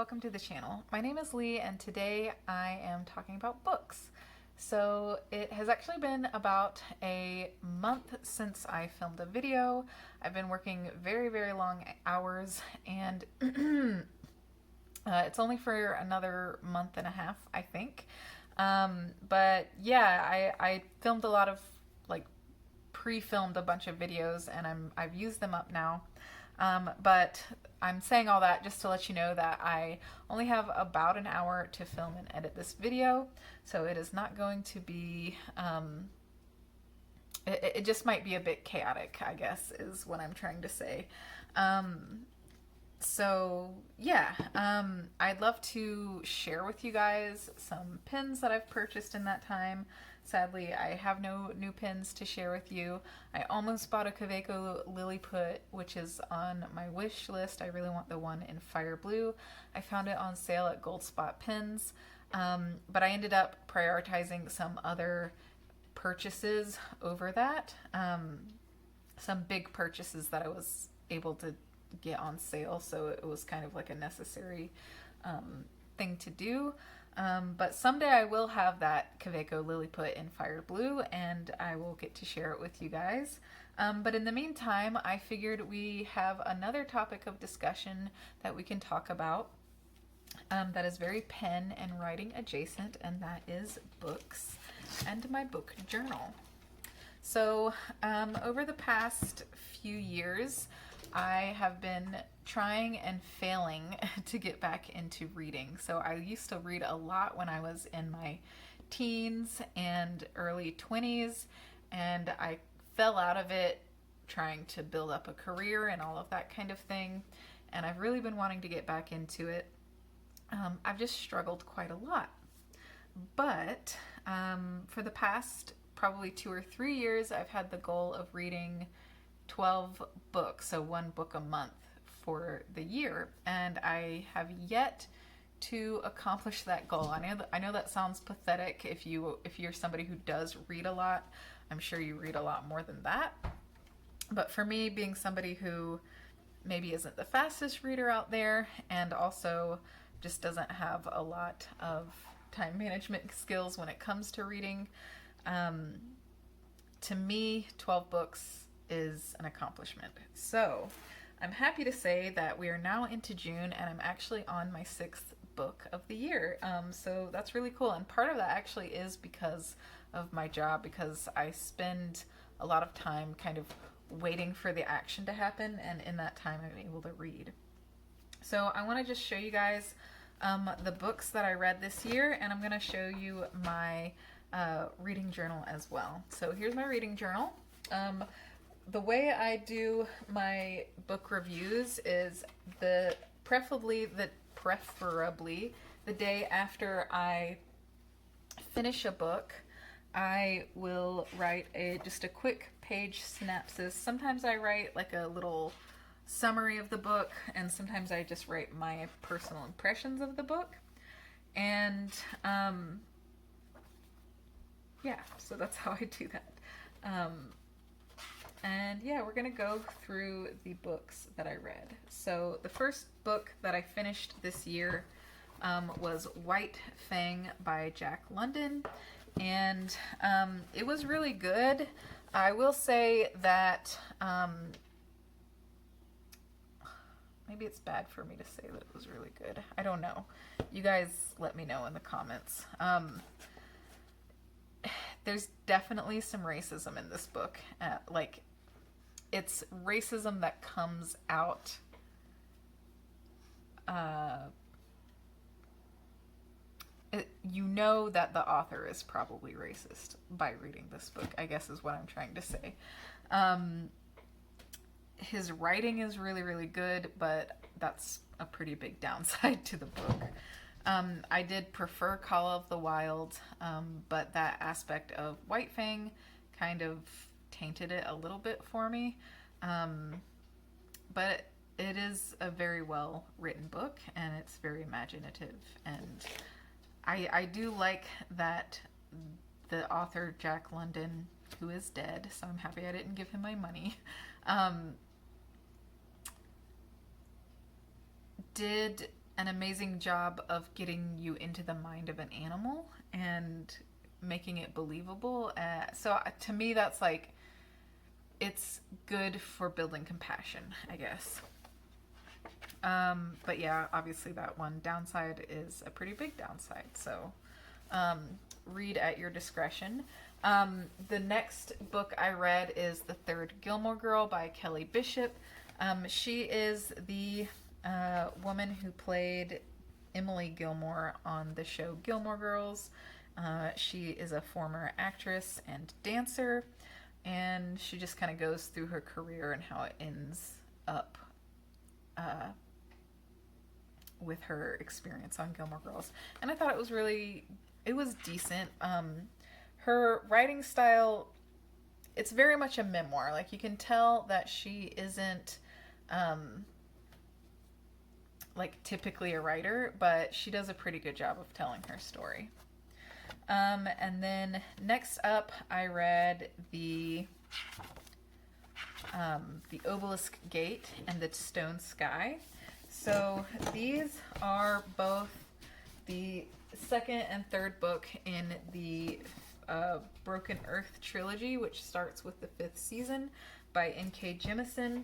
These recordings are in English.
welcome to the channel. My name is Lee and today I am talking about books. So it has actually been about a month since I filmed a video. I've been working very long hours and it's only for another month and a half, I think. But yeah, I filmed a lot of like pre-filmed a bunch of videos and I've used them up now. But I'm saying all that just to let you know that I only have about an hour to film and edit this video, so it is not going to be, it just might be a bit chaotic, I guess, is what I'm trying to say. So yeah, I'd love to share with you guys some pins that I've purchased in that time. Sadly, I have no new pins to share with you. I almost bought a Kaweco Lilliput, which is on my wish list. I really want the one in fire blue. I found it on sale at Gold Spot Pins, but I ended up prioritizing some other purchases over that. Some big purchases that I was able to get on sale, so it was kind of like a necessary thing to do. But someday I will have that Kaweco Lilliput in fire blue and I will get to share it with you guys. But in the meantime, I figured we have another topic of discussion that we can talk about that is very pen and writing adjacent, and that is books and my book journal. So over the past few years, I have been trying and failing to get back into reading. So I used to read a lot when I was in my teens and early 20s, and I fell out of it trying to build up a career and all of that kind of thing. And I've really been wanting to get back into it. I've just struggled quite a lot. But for the past probably 2 or 3 years, I've had the goal of reading 12 books, so one book a month for the year, and I have yet to accomplish that goal. I know that sounds pathetic if you're somebody who does read a lot. I'm sure you read a lot more than that. But for me, being somebody who maybe isn't the fastest reader out there and also just doesn't have a lot of time management skills when it comes to reading, to me, 12 books is an accomplishment. So I'm happy to say that we are now into June and I'm actually on my 6th book of the year. So that's really cool. And part of that actually is because of my job, because I spend a lot of time kind of waiting for the action to happen, and in that time I'm able to read. So I want to just show you guys the books that I read this year, and I'm going to show you my reading journal as well. So here's my reading journal. The way I do my book reviews is preferably the day after I finish a book, I will write just a quick page synopsis. Sometimes I write like a little summary of the book, and sometimes I just write my personal impressions of the book. And yeah, so that's how I do that. And yeah, we're gonna go through the books that I read. So the first book that I finished this year was White Fang by Jack London, and it was really good. I will say that maybe it's bad for me to say that it was really good. I don't know. You guys let me know in the comments. There's definitely some racism in this book. Like, it's racism that comes out you know that the author is probably racist by reading this book, I guess is what I'm trying to say. His writing is really good, but that's a pretty big downside to the book. I did prefer Call of the Wild, but that aspect of White Fang kind of tainted it a little bit for me. But it is a very well written book, and it's very imaginative, and I do like that the author Jack London, who is dead, so I'm happy I didn't give him my money, did an amazing job of getting you into the mind of an animal and making it believable. So to me, that's like, it's good for building compassion, I guess. But yeah, obviously that one downside is a pretty big downside. So read at your discretion. The next book I read is The Third Gilmore Girl by Kelly Bishop. She is the woman who played Emily Gilmore on the show Gilmore Girls. She is a former actress and dancer, and she just kind of goes through her career and how it ends up with her experience on Gilmore Girls. And I thought it was decent. Her writing style, it's very much a memoir. Like, you can tell that she isn't like typically a writer, but she does a pretty good job of telling her story. And then next up, I read the Obelisk Gate and the Stone Sky. So these are both the second and third book in the Broken Earth trilogy, which starts with the fifth season by N.K. Jemisin.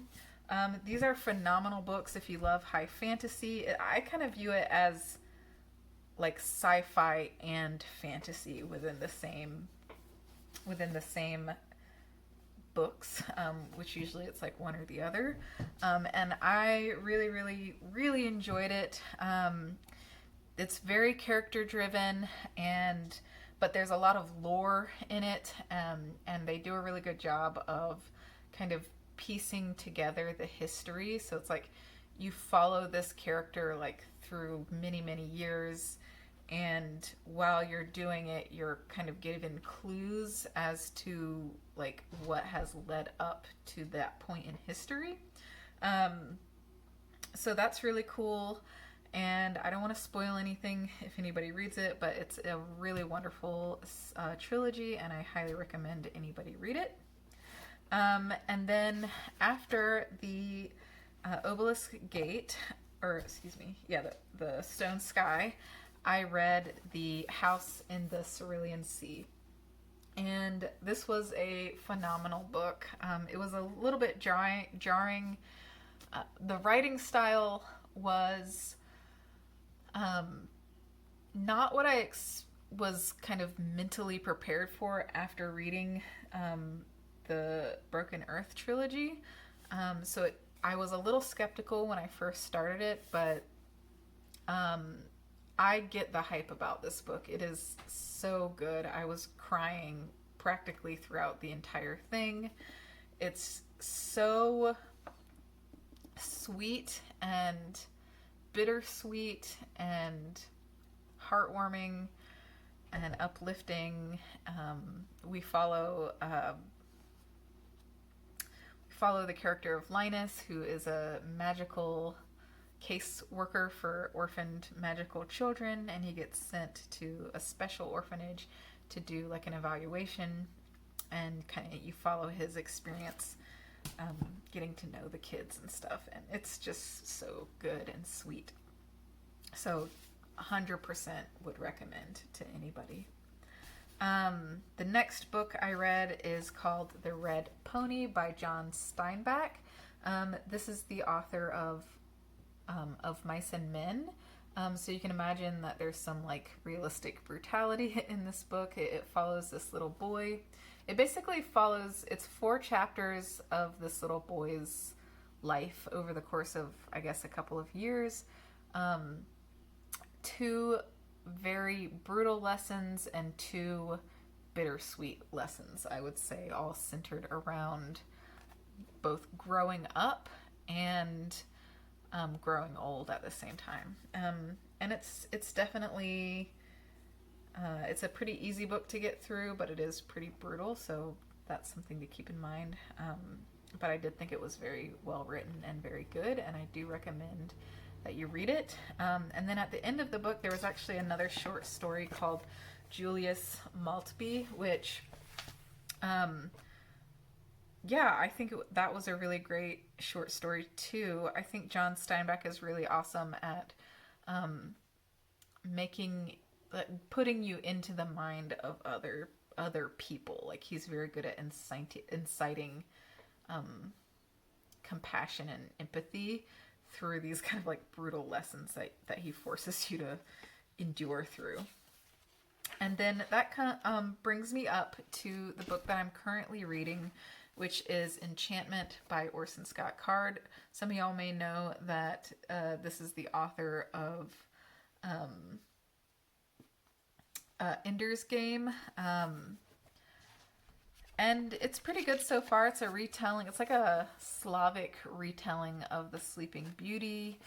These are phenomenal books if you love high fantasy. I kind of view it as like sci-fi and fantasy within the same books, which usually it's like one or the other. And I really, really, really enjoyed it. It's very character driven, but there's a lot of lore in it, and they do a really good job of kind of piecing together the history. So it's like you follow this character like through many, many years, and while you're doing it, you're kind of given clues as to like what has led up to that point in history. So that's really cool, and I don't want to spoil anything if anybody reads it, but it's a really wonderful trilogy, and I highly recommend anybody read it. And then after the Obelisk Gate, or excuse me, yeah, the Stone Sky, I read The House in the Cerulean Sea. And this was a phenomenal book. It was a little bit jarring. The writing style was not what I was kind of mentally prepared for after reading the Broken Earth trilogy. I was a little skeptical when I first started it, but I get the hype about this book. It is so good. I was crying practically throughout the entire thing. It's so sweet and bittersweet and heartwarming and uplifting. We follow the character of Linus, who is a magical case worker for orphaned magical children, and he gets sent to a special orphanage to do like an evaluation, and kind of you follow his experience getting to know the kids and stuff, and it's just so good and sweet. So 100% would recommend to anybody. The next book I read is called The Red Pony by John Steinbeck. This is the author of Mice and Men. So you can imagine that there's some like realistic brutality in this book. It follows this little boy. It basically follows, it's 4 chapters of this little boy's life over the course of, I guess, a couple of years. 2 very brutal lessons and 2 bittersweet lessons, I would say, all centered around both growing up and growing old at the same time. And it's definitely it's a pretty easy book to get through, but it is pretty brutal, so that's something to keep in mind. But I did think it was very well written and very good, and I do recommend that you read it. And then at the end of the book, there was actually another short story called Julius Maltby, which I think that was a really great short story too. I think John Steinbeck is really awesome at making, putting you into the mind of other people. Like he's very good at inciting compassion and empathy through these kind of like brutal lessons that he forces you to endure through. And then that kind of brings me up to the book that I'm currently reading, which is Enchantment by Orson Scott Card. Some of y'all may know that this is the author of Ender's Game. And it's pretty good so far. It's a retelling. It's like a Slavic retelling of the Sleeping Beauty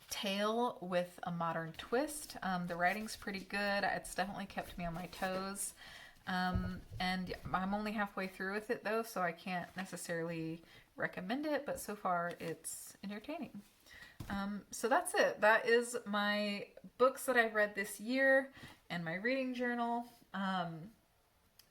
tale with a modern twist. The writing's pretty good. It's definitely kept me on my toes. And I'm only halfway through with it though, so I can't necessarily recommend it, but so far it's entertaining. So that's it. That is my books that I've read this year and my reading journal.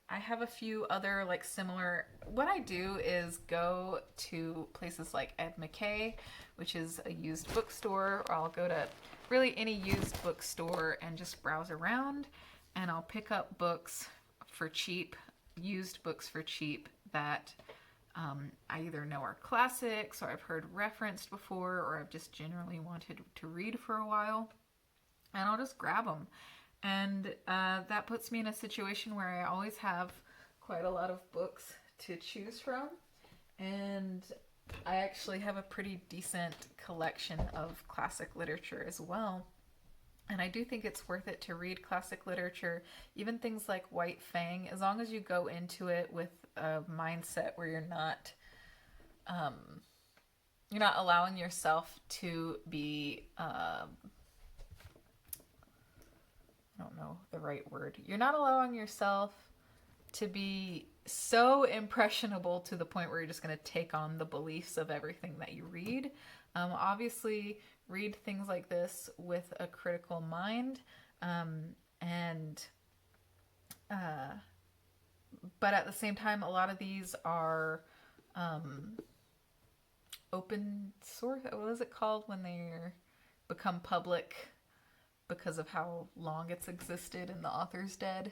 I have a few other like similar. What I do is go to places like Ed McKay, which is a used bookstore, or I'll go to really any used bookstore and just browse around, and I'll pick up books for cheap, used books for cheap that I either know are classics or I've heard referenced before, or I've just generally wanted to read for a while, and I'll just grab them. And that puts me in a situation where I always have quite a lot of books to choose from. And I actually have a pretty decent collection of classic literature as well. And I do think it's worth it to read classic literature, even things like White Fang, as long as you go into it with a mindset where you're not allowing yourself to be I don't know the right word. You're not allowing yourself to be so impressionable to the point where you're just going to take on the beliefs of everything that you read. Obviously, read things like this with a critical mind, but at the same time, a lot of these are open source. What is it called when they become public because of how long it's existed and the author's dead?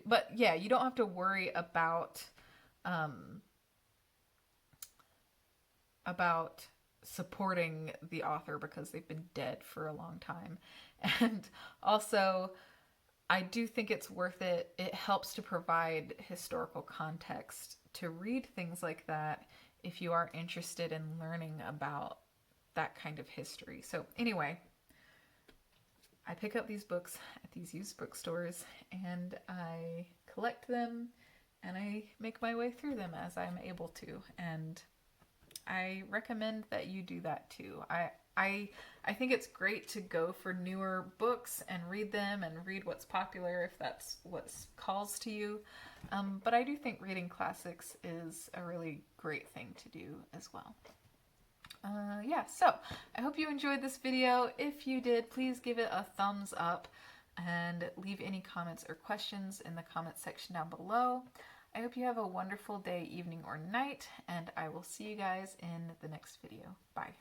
But yeah, you don't have to worry about supporting the author because they've been dead for a long time. And also, I do think it's worth it. It helps to provide historical context to read things like that if you are interested in learning about that kind of history. So anyway, I pick up these books at these used bookstores and I collect them and I make my way through them as I'm able to. And I recommend that you do that too. I think it's great to go for newer books and read them and read what's popular if that's what calls to you. But I do think reading classics is a really great thing to do as well. Yeah, so I hope you enjoyed this video. If you did, please give it a thumbs up and leave any comments or questions in the comment section down below. I hope you have a wonderful day, evening, or night, and I will see you guys in the next video. Bye.